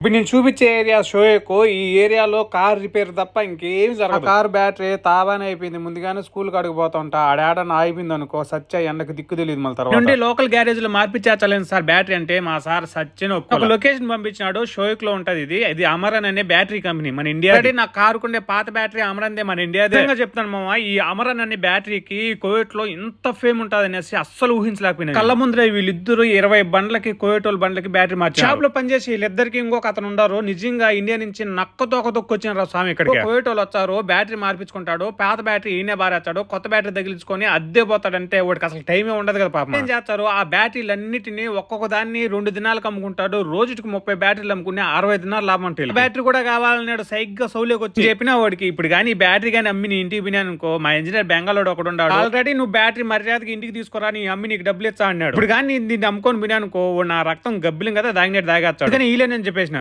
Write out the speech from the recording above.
ఇప్పుడు నేను చూపించే ఏరియా షోయకు ఈ ఏరియాలో కార్ రిపేర్ తప్ప ఇంకేం జరగదు. కార్ బ్యాటరీ తాబానే అయిపోయింది. ముందుగానే స్కూల్ కాడికి పోతుంటా ఆడాడన అయిపోయింది అనుకో, సత్య ఎండకు దిక్కు తెలియదు. మళ్ళీ తర్వాత నుండి లోకల్ గ్యారేజ్ లో మార్పిచ్చేచ్చలేదు సార్ బ్యాటరీ అంటే. మా సార్ సత్యని ఒక లొకేషన్ పంపించినాడు. షోయక్ లో ఉంటది ఇది అమరన్ అనే బ్యాటరీ కంపెనీ మన ఇండియా. నా కారు కుండే పాత బ్యాటరీ అమరన్దే మన ఇండియా. చెప్తాను మామ, ఈ అమరన్ అనే బ్యాటరీకి కోవిట్ లో ఇంత ఫేమ్ ఉంటది అనేసి అస్సలు ఊహించలేకపోయినా. కళ్ళ ముందర వీళ్ళిద్దరు 20 బండ్లకి కోవిటోల్ బండ్లకి బ్యాటరీ మార్చి షాప్ లో పనిచేసి వీళ్ళిద్దరికి ఇంకొక అతను ఉండారు. నిజంగా ఇండియా నుంచి నక్కతో ఒక దొక్కొచ్చిన స్వామి ఇక్కడికి. కోవిటోలు వచ్చారు, బ్యాటరీ మార్పించుకుంటాడు. పాత బ్యాటరీ ఈయనే బారేస్తాడు, కొత్త బ్యాటరీ తగిలించుకొని అద్దె పోతాడంటే వాడికి అసలు టైమే ఉండదు కదా పాపం. ఏం చేస్తారు, ఆ బ్యాటరీలన్నిటిని ఒక్కొక్క దాన్ని 2 దినాలకు అమ్ముకుంటాడు. రోజుకి 30 బ్యాటరీలు అమ్ముకుని 60 దినాలు లాభం అంటే. బ్యాటరీ కూడా కావాలన్నాడు. సైగ్గా సౌలికి వచ్చి చెప్పినా వాడికి ఇప్పుడు కానీ బ్యాటరీ కానీ అమ్మి నీ ఇంటికి పోయినా అనుకో, మా ఇంజనీర్ బెంగాళూరు ఒకడు ఉన్నాడు. ఆల్రెడీ నువ్వు బ్యాటరీ మర్యాదకి ఇంటికి తీసుకురా, నీ అమ్మి నీకు డబ్బులు ఇచ్చా అన్నాడు. ఇప్పుడు కానీ దీన్ని అమ్ముకొని పోయినా అనుకో, నా రక్తం గబ్బిలం కదా దాగినట్టు దాగేస్తాడు. కానీ ఈలే నేను చెప్పేసిన.